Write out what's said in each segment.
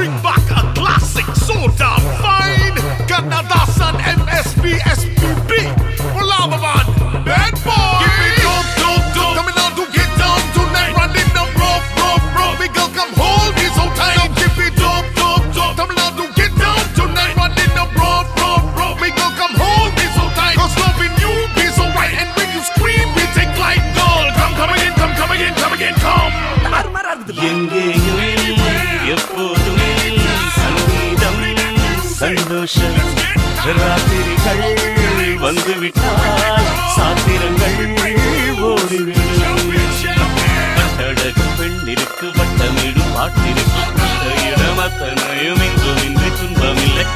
bring back a classic soda fine. Kannadasan, MSB, SPB, Palavan, bad boy. Give me dope. Coming out to get down tonight. Running the rope. Big girl, come hold me so tight. Give me dope. Coming out to get down tonight. Running the rope. Big girl, come hold me so tight. Cause loving you be so right. And when you scream, we take light. Girl, come again. எப்போதுமே சங்கீதம் சந்தோஷம் ராத்திரிகள் வந்துவிட்டால் சாத்திரங்கள் ஓடிவிடும் கட்டழகு பெண்ணிற்கு வட்டமிடும் பாட்டிற்கு இடமத்தனையும் இங்குமின்றி துன்பமில்லை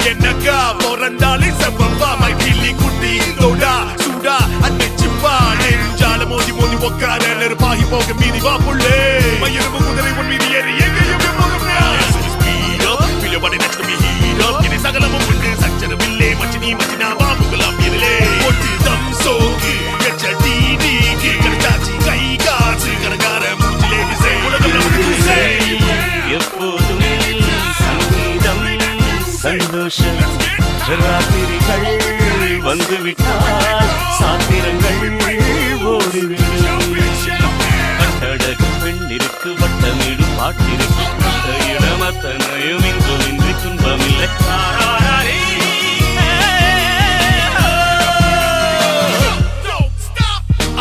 என்னக்கா பொறந்தாலே செவ்வா மை கிள்ளி குட்டி தோடா சூடா அன்னைச்சிப்பா நெஞ்சால மோதி உக்கார நெருப்பாகி போக மீதி வா புள்ளே மயிரும் குதிரை உன் மீதி ஏறி எங்கேயும் பிள்ளைபடி நச்சு மீ ஹீரோ இனி சகலமும் உண்டு சச்சரவில்லை மச்சினா பாம்புகளாம் இருளே ஒட்டி தம் சோகி எச்சடி நீக்கி கடைச்சாச்சி கை காசு கணக்கார மூச்சிலே விசை உலகம் நமக்கு குசை எப்போதுமே சங்கீதம் சந்தோஷம் ராத்திரிகள் வந்துவிட்டால் சாத்திரங்கள் ஓடிவிடும் கட்டழகு பெண்ணிற்கு வட்டமிடும் பாட்டிற்கு இடமத்தனையும் இங்குமின்றி துன்பமில்லை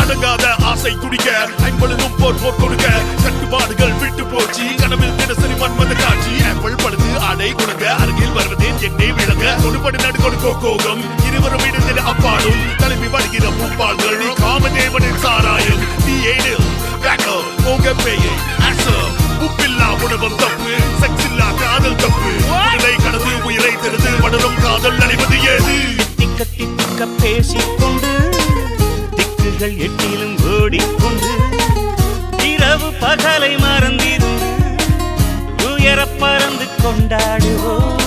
அடங்காத ஆசை துடிக்க ஐம்பொழுதும் போர் கொடுக்க கட்டுப்பாடுகள் விட்டு போச்சு கனவில் தினசரி மன்மத காட்சி ஆப்பிள் பழுது ஆடை கொடுக்க அருகில் வருவதே எண்ணெய் விளங்க கொடுபடி நடுக்கொடு கோகம் இருவரும் இணைந்த அப்பாடும் தலைமை வருகிற முப்பாள்கள் காமதேவனின் சாராயம் நீ ஏனில் பேக்கல் போக பேயை அசம் உப்பில்லா உணவம் தப்பு செக்ஸில்லா காதல் தப்பு உடலை கடந்து உயிரை தெரிந்து வளரும் காதல் நடைவது ஏது திக்க பேசிக்கொண்டு திக்குகள் எட்டிலும் ஓடிக்கொண்டு இரவு பகலை மறந்திருந்து உயர பறந்து கொண்டாடுவோம்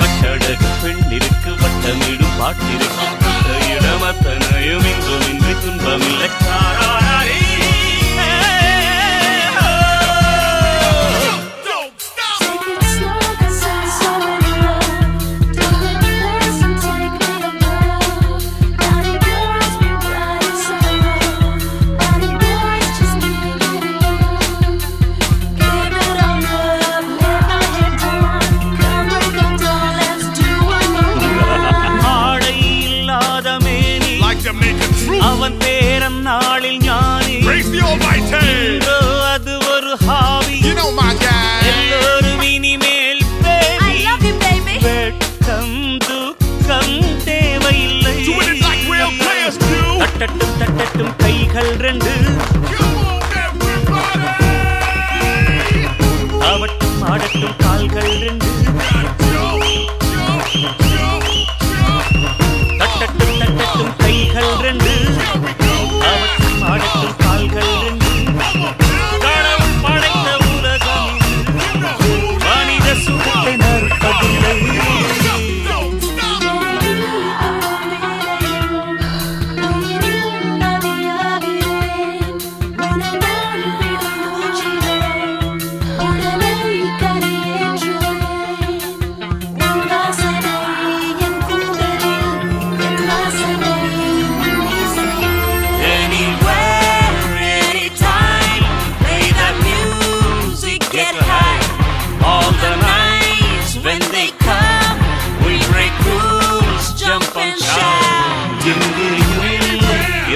கட்டழகு பெண்ணிற்கு வட்டமிடும் பாட்டிற்கு இடமத்தனையும் இங்குமின்றி துன்பமில்லை அவன் பேரன் நாளில் ஞானி அது ஒரு ஹாவி எல்லோரும் இனிமேல் வெட்கம் துக்கம் தேவையில்லை தட்டட்டும் கைகள் ரெண்டு அவட்டும் ஆடட்டும் கால்கள் ரெண்டு தட்டட்டும் கைகள் ரெண்டு அவற்றும் ஆடட்டும் கால்கள் ரெண்டு கடவுள் படைத்த உலகம் மனித சுகத்தை நறுப்பதில்லை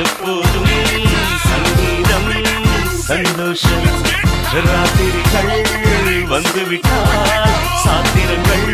எப்போதுமே சங்கீதம் சந்தோஷம் ராத்திரிகள் வந்துவிட்டால் சாத்திரங்கள்